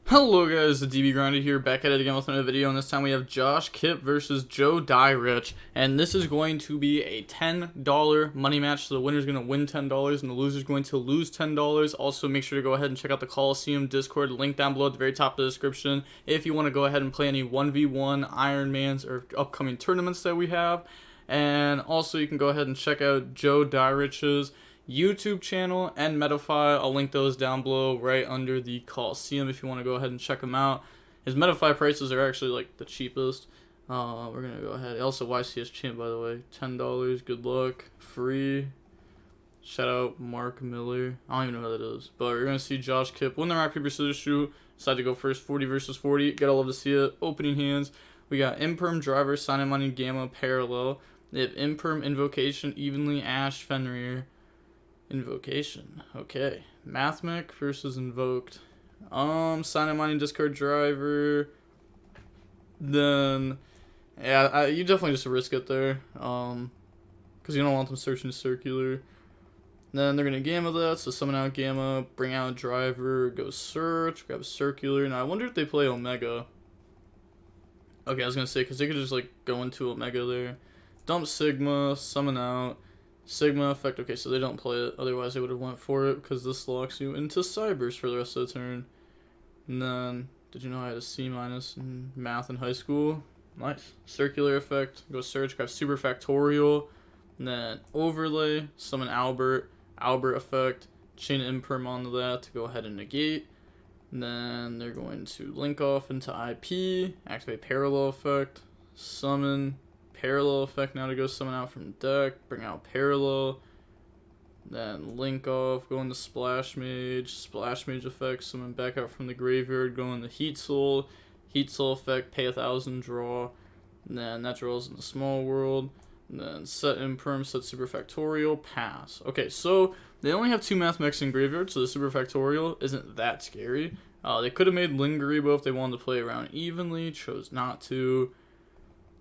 Hello guys, the DB Grinder here, back at it again with another video, and this time we have Josh Kipp versus Joe Dyrich, and this is going to be a $10 money match, so the winner's going to win $10, and the loser's going to lose $10. Also, make sure to go ahead and check out the Coliseum Discord, link down below at the very top of the description, if you want to go ahead and play any 1v1 Ironmans or upcoming tournaments that we have. And also, you can go ahead and check out Joe Dyrich's YouTube channel and Metafy. I'll link those down below right under the Coliseum if you want to go ahead and check them out. His Metafy prices are actually like the cheapest. We're gonna go ahead. Also, YCS champ, by the way, $10. Good luck, free. Shout out Mark Miller. I don't even know who that is, but we're gonna see Josh Kipp win the rock paper scissors shoot. Decide to go first, 40 versus 40. Gotta love to see it. Opening hands. We got Imperm, Driver, Sign Money, Gamma, Parallel. They have Imperm, Invocation, Evenly, Ash, Fenrir. Invocation. Okay. Mathmech versus Invoked. Sign Mining, Discard, Driver. Then, yeah, you definitely just risk it there. Because you don't want them searching Circular. Then they're going to Gamma that, so summon out Gamma, bring out Driver, go Search, grab Circular. Now, I wonder if they play Omega. Okay, I was going to say, because they could just, like, go into Omega there. Dump Sigma, summon out. Sigma effect, okay, so they don't play it, otherwise they would have went for it, because this locks you into Cybers for the rest of the turn. And then, did you know I had a C- in math in high school? Nice. Circular effect, go search, grab Super Factorial, and then Overlay, summon Albert effect, chain Imperm onto that to go ahead and negate. And then they're going to link off into IP, activate Parallel effect, summon Parallel effect now to go summon out from deck, bring out Parallel, then link off, go into Splash Mage effect, summon back out from the graveyard, go into Heat Soul effect, pay 1,000, draw, and then that draws in the small world, and then set Imperm, set Super Factorial, pass. Okay, so they only have 2 Mathmechs in graveyard, so the Super Factorial isn't that scary. They could have made Lingaribo if they wanted to play around evenly, chose not to.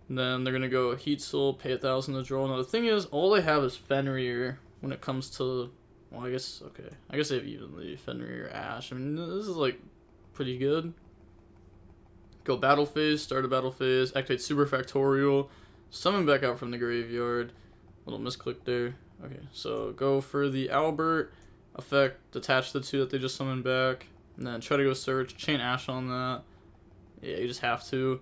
And then they're going to go Heat Soul, pay 1,000 to draw. Now, the thing is, all they have is Fenrir when it comes to, well, I guess they have evenly Fenrir, Ash. I mean, this is, like, pretty good. Go Battle Phase, start a Battle Phase, activate Super Factorial, summon back out from the graveyard. Little misclick there. Okay, so go for the Albert effect, detach the 2 that they just summoned back, and then try to go search, chain Ash on that. Yeah, you just have to.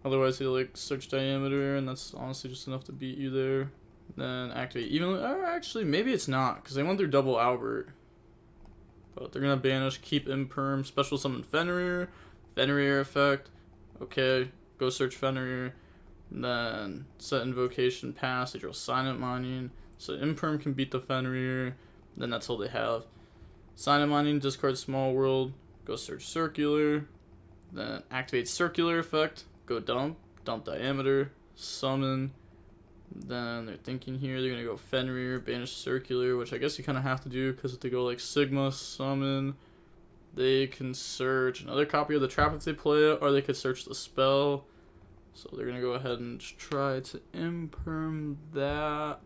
Otherwise, he'll like search diameter, and that's honestly just enough to beat you there. Then activate evenly. Or actually, maybe it's not, because they went through double Albert. But they're going to banish, keep Imperm, special summon Fenrir effect. Okay, go search Fenrir. Then set Invocation, pass. They draw Silent Mining. So Imperm can beat the Fenrir. Then that's all they have. Silent Mining, discard Small World. Go search Circular. Then activate Circular effect. Go dump diameter, summon. Then they're thinking here they're gonna go Fenrir, banish Circular, which I guess you kind of have to do because if they go like Sigma, summon, they can search another copy of the trap if they play it, or they could search the spell. So they're gonna go ahead and try to Imperm that.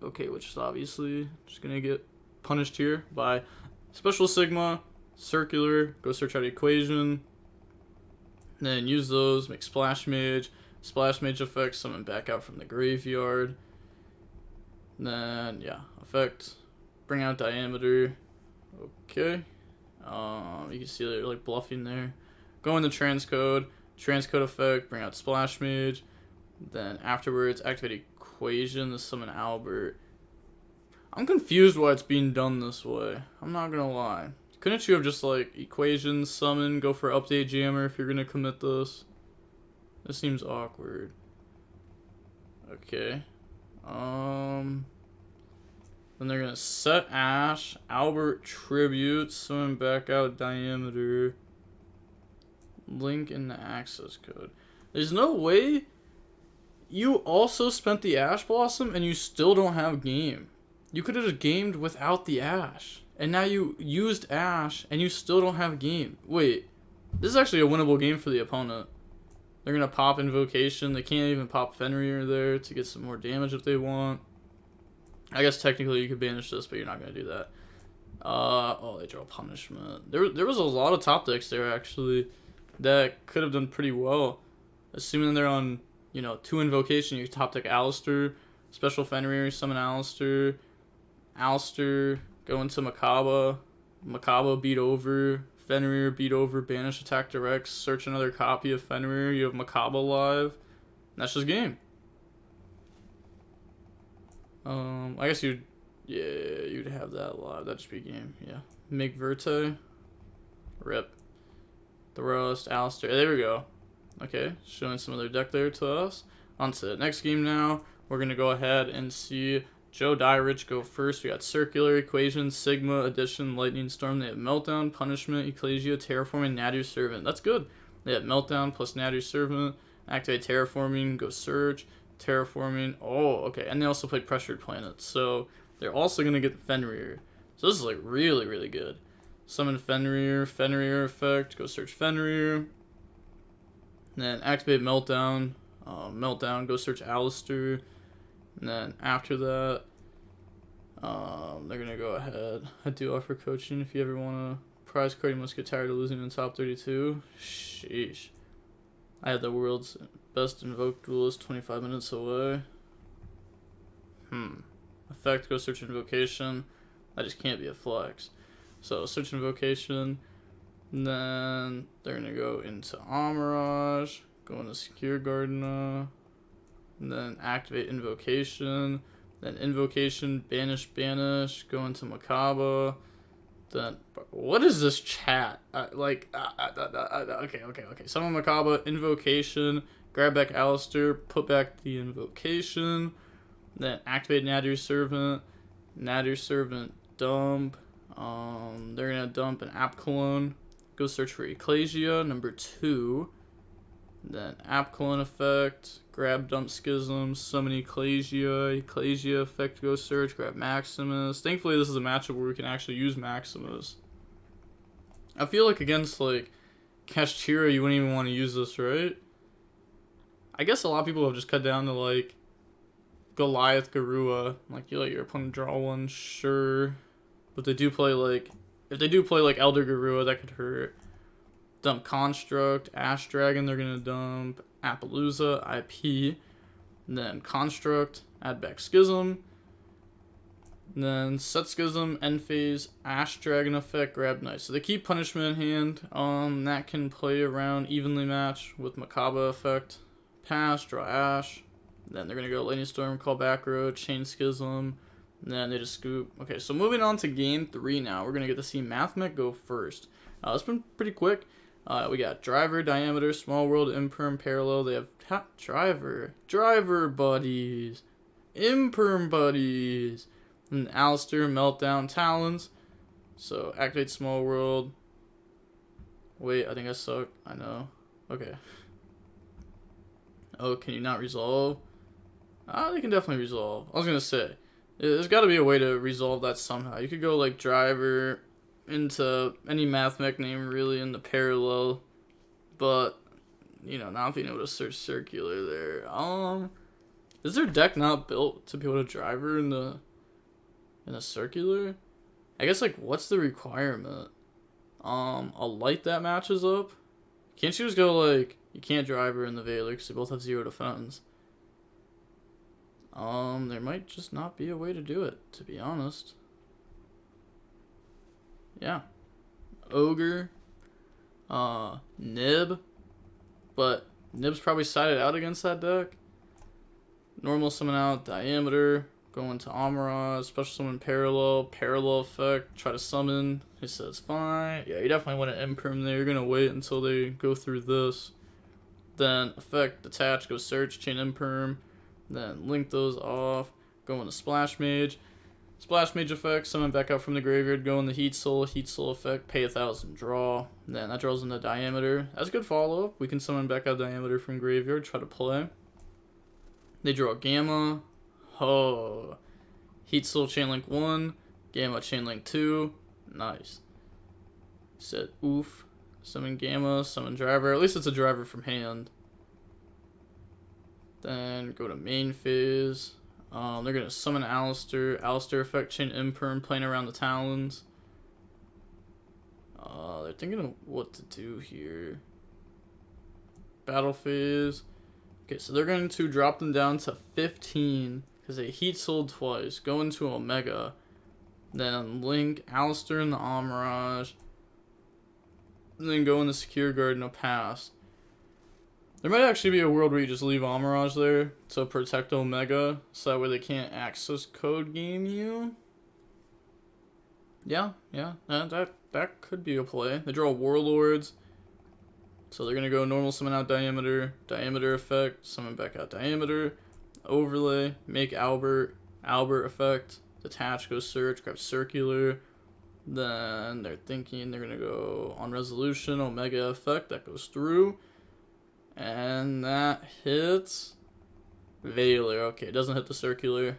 Okay, which is obviously just gonna get punished here by Special Sigma, Circular, go search out Equation. Then use those, make Splash Mage effect, summon back out from the graveyard. Then, yeah, effect, bring out Diameter. Okay. You can see they're like bluffing there. Go into Transcode effect, bring out Splash Mage. Then afterwards, activate Equation to summon Albert. I'm confused why it's being done this way. I'm not gonna lie. Couldn't you have just, like, Equation, summon, go for Update Jammer if you're going to commit this? This seems awkward. Okay. Then they're going to set Ash, Albert Tribute, summon back out Diameter, link in the access code. There's no way you also spent the Ash Blossom and you still don't have game. You could have just gamed without the Ash. And now you used Ash, and you still don't have game. Wait, this is actually a winnable game for the opponent. They're going to pop Invocation. They can't even pop Fenrir there to get some more damage if they want. I guess technically you could banish this, but you're not going to do that. Oh, they draw punishment. There was a lot of top decks there actually that could have done pretty well. Assuming they're on, 2 invocation, you top deck Alistair, special Fenrir, summon Alistair, go into Makaba beat over, Fenrir beat over, banish attack direct, search another copy of Fenrir, you have Makaba live, and that's just game. I guess you'd have that live, that'd just be game, yeah. Make Verte, rip, Thrust, Alistair, there we go. Okay, showing some of their deck there to us. On to the next game now. We're going to go ahead and see Joe Dyrich go first. We got Circular, Equation, Sigma, Addition, Lightning Storm. They have Meltdown, Punishment, Ecclesia, Terraforming, Nadir Servant. That's good. They have Meltdown plus Nadir Servant. Activate Terraforming, go Surge, Terraforming. Oh, okay. And they also play Pressured Planets. So they're also going to get Fenrir. So this is like really, really good. Summon Fenrir, Fenrir effect, go search Fenrir. Then activate Meltdown, go search Alistair. And then after that, they're going to go ahead. I do offer coaching if you ever want a prize card. You must get tired of losing in top 32. Sheesh. I had the world's best invoked duelist 25 minutes away. Effect, go search invocation. That just can't be a flex. So search invocation. And then they're going to go into Amirage, go into Secure Gardener, and then activate Invocation, then Invocation, Banish, go into Makaba, then, what is this chat? Okay. Summon Makaba, Invocation, grab back Alistair, put back the Invocation, then activate Nadir Servant, dump, they're going to dump an App Cologne. Go search for Ecclesia, number 2. Then App Clone effect, grab Dump Schism, summon Ecclesia effect, go search, grab Maximus. Thankfully this is a matchup where we can actually use Maximus. I feel like against like Kashtira you wouldn't even want to use this, right? I guess a lot of people have just cut down to like Goliath Garua. Like you let your opponent draw one, sure. But they do play like, if they do play like Elder Garua, that could hurt. Dump Construct, Ash Dragon, they're going to dump Appaloosa, IP. And then Construct, add back Schism. And then set Schism, end phase, Ash Dragon effect, grab Knight. So they keep Punishment in hand. That can play around evenly match with Makaba effect. Pass, draw Ash. Then they're going to go Lightning Storm, call back row, chain Schism. And then they just scoop. Okay, so moving on to game 3 now. We're going to get to see Mathmech go first. It's been pretty quick. We got Driver, Diameter, Small World, Imperm, Parallel. They have Driver buddies, Imperm buddies, and Alistair, Meltdown, Talons. So activate Small World. Wait, I think I suck. I know. Okay. Oh, can you not resolve? They can definitely resolve. I was going to say, there's got to be a way to resolve that somehow. You could go like Driver into any Mathmech name really in the Parallel, but not being able to search Circular there. Is their deck not built to be able to Driver in a Circular? I guess like what's the requirement? A light that matches up? Can't you just go like, you can't Driver in the Veiler because they both have 0 defense? There might just not be a way to do it, to be honest. Yeah. Ogre. Nib. But Nib's probably sided out against that deck. Normal summon out, Diameter. Go into Amirage. Special summon Parallel. Parallel effect. Try to summon. He says fine. Yeah, you definitely want to Imperm there. You're going to wait until they go through this. Then effect, detach, go search, chain Imperm. Then link those off. Go into Splash Mage. Splash Mage effect, summon back out from the graveyard, go in the Heat Soul effect, pay 1,000, draw. Then that draws into Diameter. That's a good follow-up. We can summon back out Diameter from graveyard, try to play. They draw Gamma. Oh. Heat Soul Chainlink 1, Gamma Chainlink 2. Nice. Said oof. Summon Gamma, summon Driver. At least it's a Driver from hand. Then go to main phase. They're going to summon Alistair. Alistair effect, chain Imperm, playing around the Talons. They're thinking of what to do here. Battle phase. Okay, so they're going to drop them down to 15 because they heat sold twice. Go into Omega. Then Link, Alistair in the Amirage. And then go in the Secure Guard and a pass. There might actually be a world where you just leave Amirage there to protect Omega, so that way they can't access code game you. Yeah, that could be a play. They draw Warlords, so they're gonna go normal summon out Diameter, Diameter effect, summon back out Diameter, overlay, make Albert, Albert effect, detach, go search, grab Circular. Then they're thinking they're gonna go on Resolution, Omega effect, that goes through. And that hits Veiler. Okay, it doesn't hit the Circular.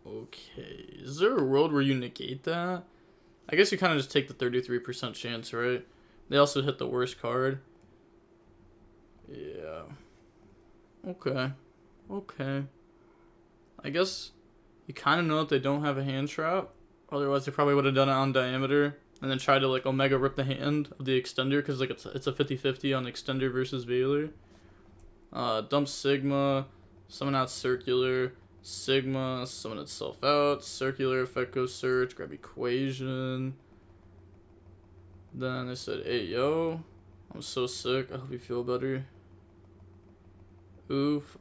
Okay. Is there a world where you negate that? I guess you kind of just take the 33% chance, right? They also hit the worst card. Yeah. Okay. Okay. I guess you kind of know that they don't have a hand trap. Otherwise, they probably would have done it on Diameter. And then try to like Omega rip the hand of the Extender, because like it's a 50-50 on Extender versus Veiler. Dump Sigma, summon out Circular, Sigma, summon itself out, Circular effect goes search, grab Equation. Then they said, hey yo, I'm so sick, I hope you feel better. Oof,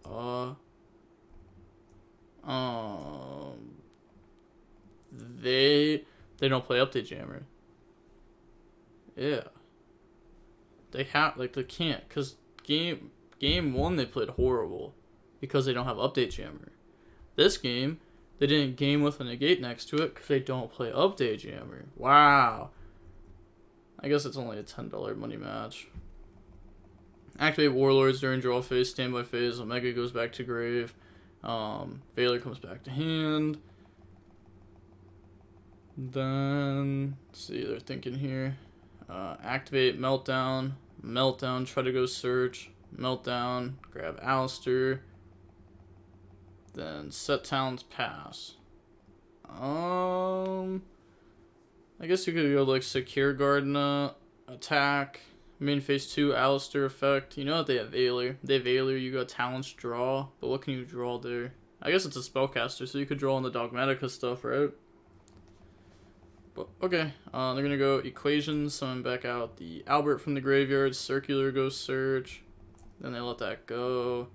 they don't play Update Jammer. Yeah. They can't, because game 1 they played horrible because they don't have Update Jammer. This game, they didn't game with a negate next to it because they don't play Update Jammer. Wow. I guess it's only a $10 money match. Activate Warlords during draw phase, standby phase, Omega goes back to grave. Veiler comes back to hand. Then, let's see, they're thinking here. Activate Meltdown. Meltdown, try to go search. Meltdown, grab Alistair. Then set talents pass. I guess you could go like Secure Garden attack. Main phase 2 Alistair effect. You know that they have Veiler. They have Veiler, you got talents draw. But what can you draw there? I guess it's a spellcaster, so you could draw on the Dogmatica stuff, right? But okay, they're gonna go Equation, summon back out the Albert from the graveyard, Circular goes search. Then they let that go.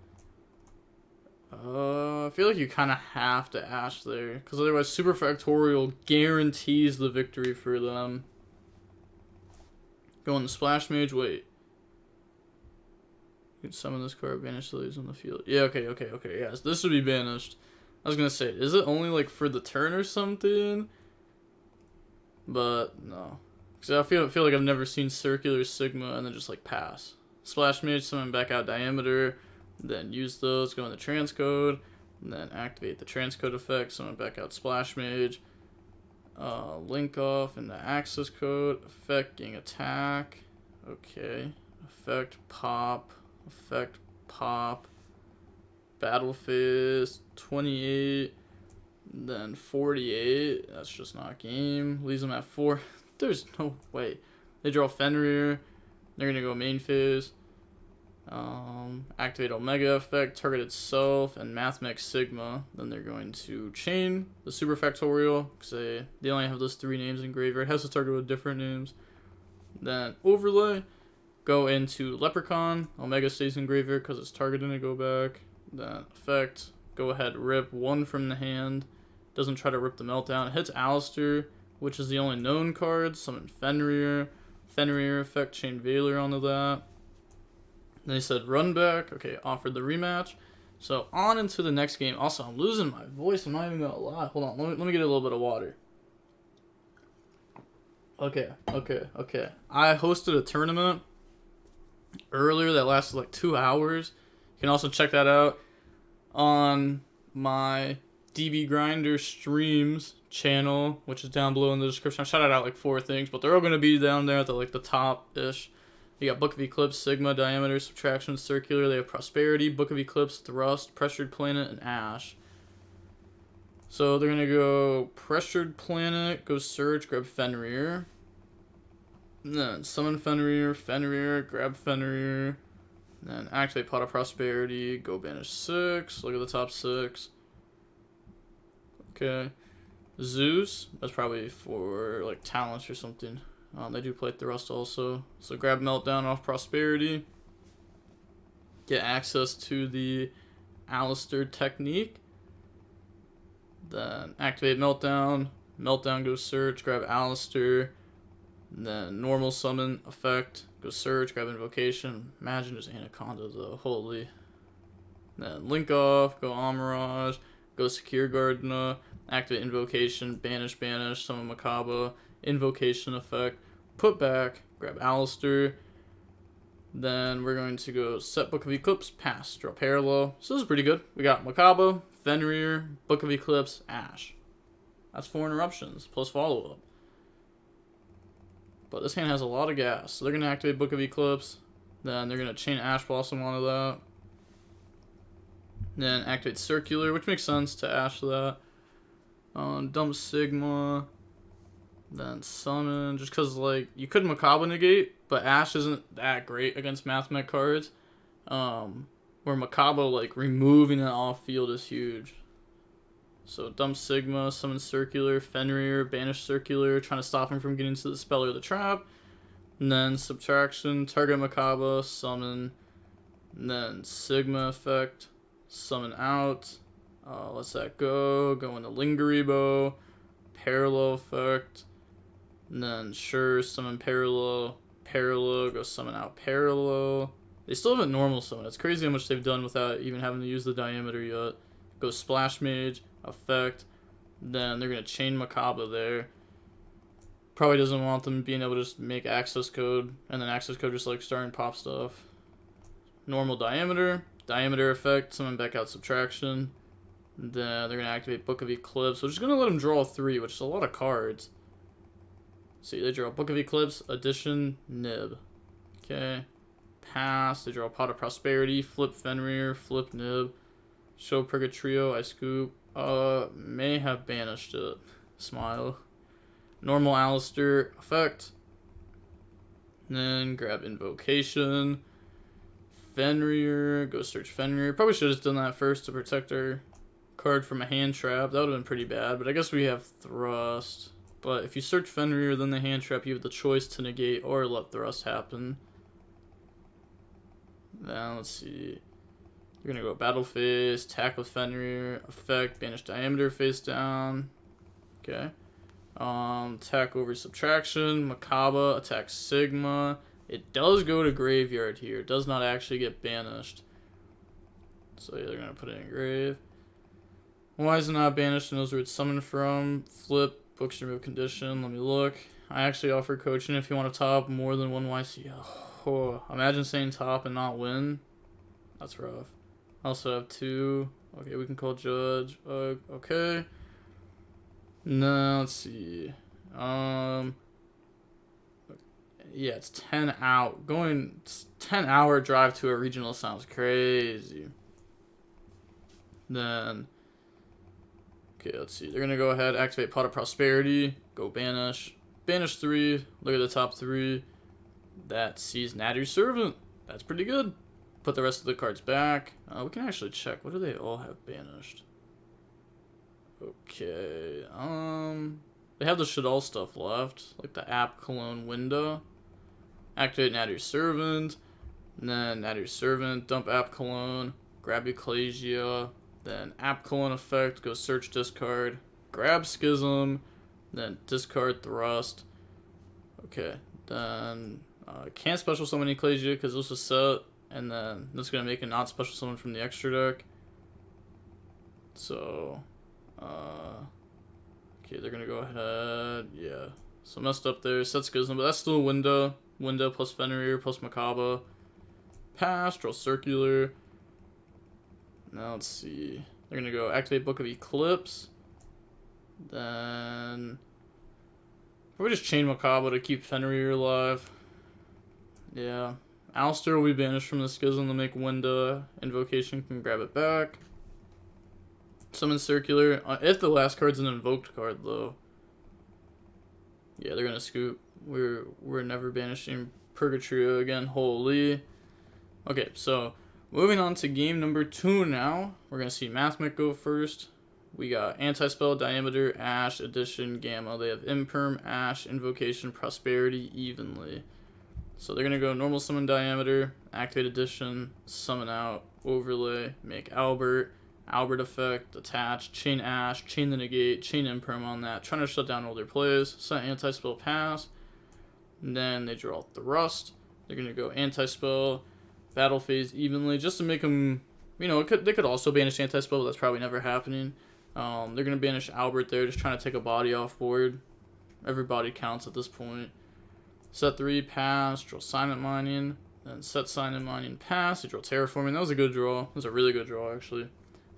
I feel like you kind of have to Ash there, because otherwise Super Factorial guarantees the victory for them. Go on the Splash Mage, wait. You can summon this card, banish the leaves on the field. Yeah, okay, yes, this would be banished. I was gonna say, is it only like for the turn or something? But no. Because I feel like I've never seen Circular, Sigma, and then just like pass. Splash Mage, summon back out Diameter. Then use those, go in the transcode, and then activate the transcode effect, summon back out Splash Mage, link off in the access code, effect, gain attack, okay, effect, pop, battle phase, 28, then 48, that's just not game, leaves them at 4, there's no way. They draw Fenrir, they're going to go main phase. Activate Omega effect, target itself, and Mathmech Sigma. Then they're going to chain the Super Factorial, because they only have those 3 names in graveyard. It has to target with different names. Then overlay, go into Leprechaun. Omega stays in graveyard because it's targeting to go back. Then effect, go ahead, rip 1 from the hand. Doesn't try to rip the Meltdown. It hits Alistair, which is the only known card. Summon Fenrir. Fenrir effect, chain Veiler onto that. They said run back. Okay, offered the rematch. So on into the next game. Also, I'm losing my voice. I'm not even gonna lie. Hold on. Let me get a little bit of water. Okay. I hosted a tournament earlier that lasted like 2 hours. You can also check that out on my DB Grinder streams channel, which is down below in the description. I shouted out like 4 things, but they're all gonna be down there at the top-ish. You got Book of Eclipse, Sigma, Diameter, Subtraction, Circular. They have Prosperity, Book of Eclipse, Thrust, Pressured Planet, and Ash. So they're gonna go Pressured Planet, go search, grab Fenrir. And then summon Fenrir, grab Fenrir. Then activate Pot of Prosperity, go banish 6. Look at the top 6. Okay. Zeus, that's probably for like talents or something. They do play Thrust also. So grab Meltdown off Prosperity. Get access to the Alistair technique. Then activate Meltdown. Meltdown goes search, grab Alistair. Then normal summon effect, go search, grab Invocation. Imagine just Anaconda though, holy. Then link off, go Amirage, go Secure Gardena, activate Invocation, banish, summon Macabre, Invocation effect, put back, grab Alistair. Then we're going to go set Book of Eclipse, pass, draw Parallel. So this is pretty good. We got Macabre, Fenrir, Book of Eclipse, Ash. That's 4 interruptions, plus follow-up. But this hand has a lot of gas. So they're going to activate Book of Eclipse. Then they're going to chain Ash Blossom onto that. Then activate Circular, which makes sense to Ash that. Dump Sigma. Then summon. Just because, like, you could Macabre negate, but Ash isn't that great against Mathmech cards. Where Macabre, like, removing it off field is huge. So dump Sigma, summon Circular, Fenrir, banish Circular, trying to stop him from getting to the spell or the trap. And then subtraction, target Macabre, summon. And then Sigma effect, summon out. Let's that go. Go into Lingeribo, parallel effect. And then sure, summon parallel, go summon out parallel. They still have a normal summon. It's crazy how much they've done without even having to use the diameter yet. Go Splash Mage, effect. Then they're going to chain Macabre there. Probably doesn't want them being able to just make access code. And then access code just like starting pop stuff. Normal diameter. Diameter effect. Summon back out subtraction. Then they're going to activate Book of Eclipse. We're just going to let them draw 3, which is a lot of cards. See, they draw Book of Eclipse, Addition, Nib. Okay. Pass. They draw Pot of Prosperity. Flip Fenrir. Flip Nib. Show Purgatrio, I scoop. May have banished it. Smile. Normal Alistair, effect. Then grab Invocation. Fenrir, go search Fenrir. Probably should have done that first to protect our card from a hand trap. That would have been pretty bad, but I guess we have Thrust. But if you search Fenrir, then the hand trap, you have the choice to negate or let Thrust happen. Now, let's see. You're going to go Battle Phase, attack with Fenrir, effect, banish diameter face down. Okay. Attack over subtraction, Macabre, attack Sigma. It does go to graveyard here. It does not actually get banished. So yeah, they're going to put it in grave. Why is it not banished? It knows where it's summoned from. Flip, books remove condition. Let me look. I actually offer coaching if you want to top more than 1 YCS. Oh, imagine saying top and not win. That's rough. Also have 2. Okay, we can call judge. Okay. Now let's see. Yeah, it's 10 out. Going 10-hour drive to a regional sounds crazy. Then okay, let's see. They're gonna go ahead, activate Pot of Prosperity, go banish. Banish 3. Look at the top 3. That sees Natty's Servant. That's pretty good. Put the rest of the cards back. We can actually check. What do they all have banished? Okay. They have the Shadal stuff left, like the app cologne window. Activate Natty's Servant. And then Natty's Servant, dump app cologne, grab Ecclesia, then app cologne effect, go search discard, grab Schism, then discard Thrust. Okay. Then can't special summon Ecclesia because this was set. And then that's going to make a not special summon from the extra deck. So, okay, they're going to go ahead. Yeah. So messed up there. Set Schism, but that's still a window. Window plus Fenrir plus Macabre. Pass, draw Circular. Now let's see. They're going to go activate Book of Eclipse. Then probably just chain Macabre to keep Fenrir alive. Yeah. Alistair will be banished from the Schism to make window. Invocation can grab it back. Summon Circular. If the last card's an invoked card, though. Yeah, they're gonna scoop. We're never banishing Purgatrio again. Holy. Okay, so moving on to game number 2 now. We're gonna see Mathmech go first. We got Anti-Spell, Diameter, Ash, Addition, Gamma. They have Imperm, Ash, Invocation, Prosperity, evenly. So they're gonna go normal summon Diameter, activate Addition, summon out, overlay, make Albert effect, attach, chain Ash, chain the negate, chain Imperm on that, trying to shut down all their plays, set Anti-Spell, pass, and then they draw Thrust. They're gonna go Anti-Spell, battle phase evenly, just to make them, you know, they could also banish Anti-Spell, but that's probably never happening. They're gonna banish Albert there, just trying to take a body off board. Every body counts at this point. Set 3, pass, draw Silent Mining, then set Silent Mining, pass, you draw Terraforming. That was a good draw. That was a really good draw, actually.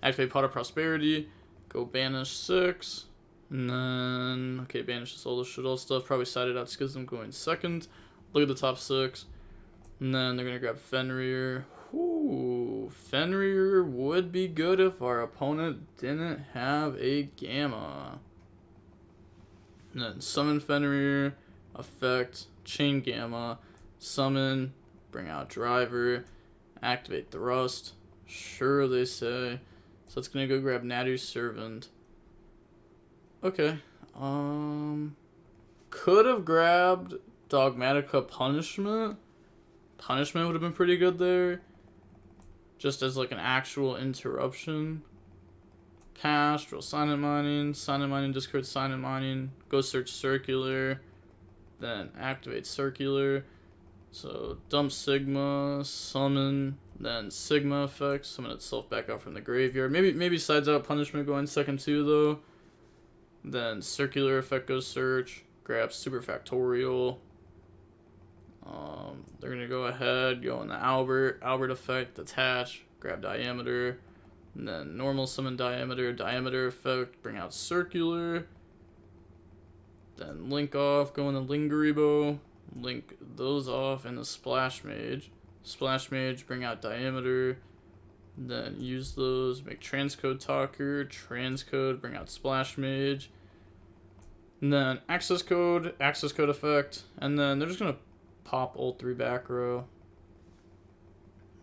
Activate Pot of Prosperity, go banish 6, and then, okay, banishes all the shit, all stuff, probably sided out Schism going second. Look at the top 6, and then they're gonna grab Fenrir. Ooh, Fenrir would be good if our opponent didn't have a Gamma. And then summon Fenrir, effect, chain Gamma, summon, bring out Driver, activate Thrust. Sure, they say. So it's gonna go grab Natty's Servant. Okay. Could have grabbed Dogmatica Punishment. Punishment would have been pretty good there. Just as like an actual interruption. Pass, draw Silent Mining, discard Silent Mining, go search Circular, then activate Circular. So dump Sigma, summon, then Sigma effect, summon itself back out from the graveyard. Maybe sides out Punishment going second too though. Then Circular effect goes search, grab Super Factorial. They're gonna go ahead, go in the Albert effect, attach, grab Diameter, and then normal summon Diameter effect, bring out Circular. Then link off, go in the Lingeribo, link those off in the Splash Mage, bring out Diameter, then use those, make Transcode Talker, Transcode, bring out Splash Mage, and then Access Code effect, and then they're just gonna pop ult 3 back row.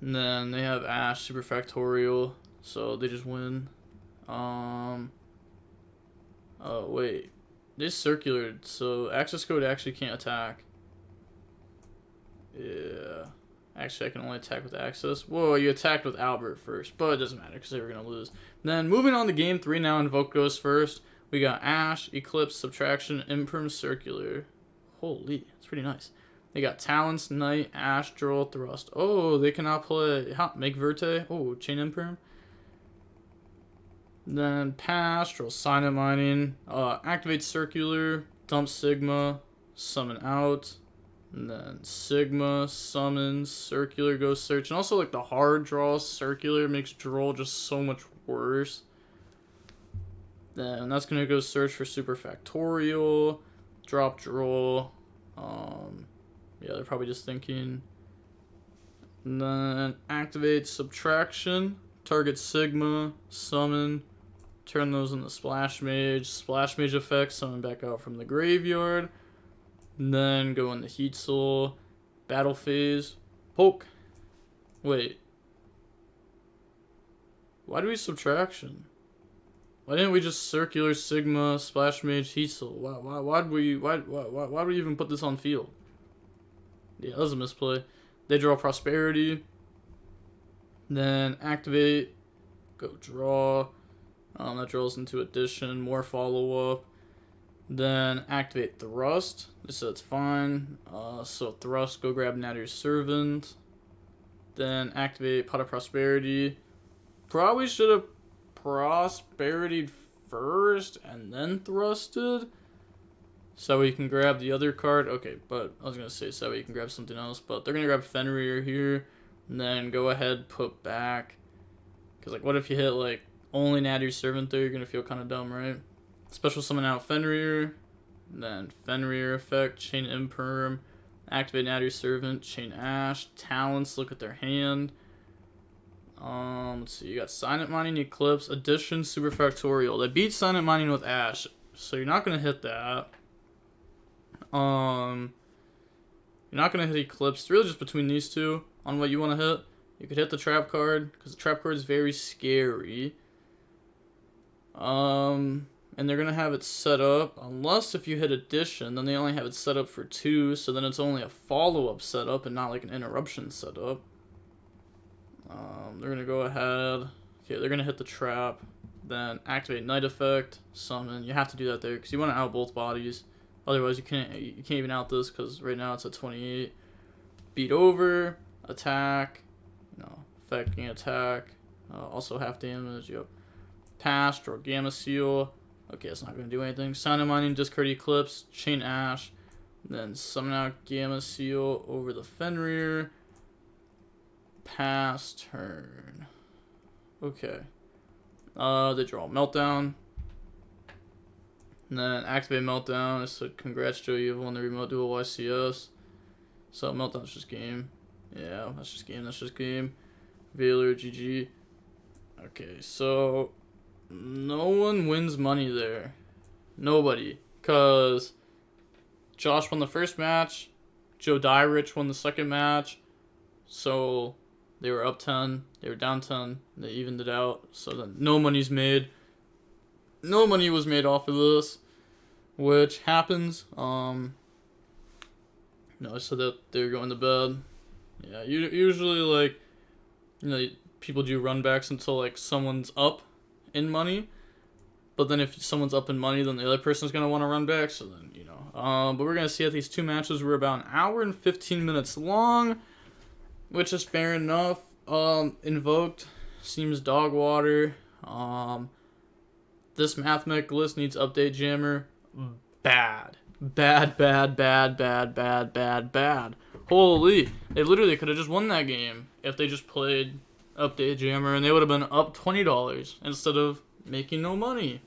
And then they have Ash, Super Factorial, so they just win. Oh wait. They circulared, so Access Code actually can't attack. Yeah. Actually, I can only attack with Access. Whoa, you attacked with Albert first, but it doesn't matter because they were going to lose. Then moving on to game 3 now, Invoke goes first. We got Ash, Eclipse, Subtraction, Imperm, Circular. Holy, that's pretty nice. They got Talents, Knight, Ash, Draw, Thrust. Oh, they cannot play. Make Verte. Oh, Chain Imperm. Then pass, draw Silent Mining, activate Circular, dump Sigma, summon out, and then Sigma, summon, Circular, go search. And also, like, the hard draw Circular makes draw just so much worse. Then that's going to go search for Super Factorial, drop draw. Yeah, they're probably just thinking. And then activate Subtraction, target Sigma, summon, turn those into Splash Mage effect, summon back out from the graveyard, and then go into Heat Soul, battle phase, poke. Wait. Why do we Subtraction? Why didn't we just Circular, Sigma, Splash Mage, Heat Soul? Why'd we even put this on field? Yeah, that was a misplay. They draw Prosperity, then activate, go draw. That draws into Addition, more follow-up. Then activate Thrust. They said it's fine. So Thrust, go grab Natty's Servant. Then activate Pot of Prosperity. Probably should have Prosperity'd first and then Thrusted. So we can grab the other card. Okay, but I was going to say so you can grab something else. But they're going to grab Fenrir here. And then go ahead, put back. Because, like, what if you hit, like, only Natty's Servant there? You're going to feel kind of dumb, right? Special summon out Fenrir. Then Fenrir effect, chain Imperm. Activate Natty's Servant, chain Ash. Talents, look at their hand. Let's see. You got Silent Mining, Eclipse, Addition, Superfactorial. They beat Silent Mining with Ash, so you're not gonna hit that. You're not gonna hit Eclipse. It's really just between these two on what you want to hit. You could hit the trap card because the trap card is very scary. And they're gonna have it set up unless if you hit Addition, then they only have it set up for 2, so then it's only a follow-up setup and not like an interruption setup. They're gonna go ahead. Okay, they're gonna hit the trap, then activate Night Effect, summon. You have to do that there because you want to out both bodies. Otherwise, you can't even out this because right now it's at 28. Beat over, attack, affecting attack. Also half damage. Yep. Pass, draw Gamma Seal. Okay, it's not gonna do anything. Silent Mining, discard Eclipse, chain Ash, then summon out Gamma Seal over the Fenrir. Pass turn. Okay. They draw Meltdown. And then activate Meltdown. It said, congrats, Joe, you've won the remote Duel YCS. So Meltdown's just game. Yeah, that's just game. That's just game. Veiler, GG. Okay, so no one wins money there. Nobody. Because Josh won the first match. Joe Dyrich won the second match. So they were up 10. They were down 10. They evened it out. So then no money's made. No money was made off of this, which happens. So that they're going to bed. Yeah, usually like, people do runbacks until like someone's up in money. But then if someone's up in money, then the other person's gonna want to run back. So then but we're gonna see that these two matches were about an hour and 15 minutes long, which is fair enough. Invoked seems dog water. This Mathmech list needs update jammer. Bad. Holy. They literally could have just won that game if they just played update jammer, and they would have been up $20 instead of making no money.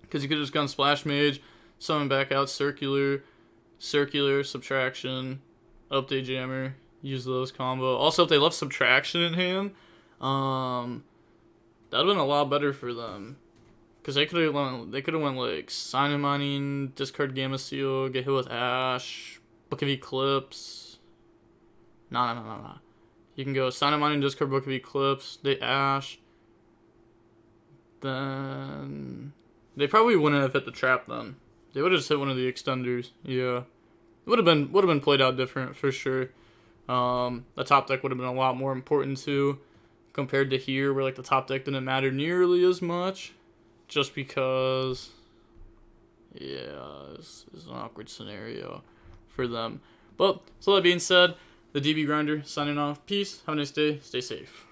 Because you could have just gone Splash Mage, summon back out Circular, Subtraction, update jammer, use those combo. Also, if they left Subtraction in hand, that would have been a lot better for them. Because they could have went like Silent Mining, discard Gamma Seal, get hit with Ash, Book of Eclipse. No. You can go Silent Mining, discard Book of Eclipse, they Ash. Then they probably wouldn't have hit the trap then. They would have just hit one of the extenders. Yeah. It would have been played out different for sure. The top deck would have been a lot more important too, compared to here where like the top deck didn't matter nearly as much. Just because, yeah, it's an awkward scenario for them. But, so that being said, the DB Grinder signing off. Peace, have a nice day, stay safe.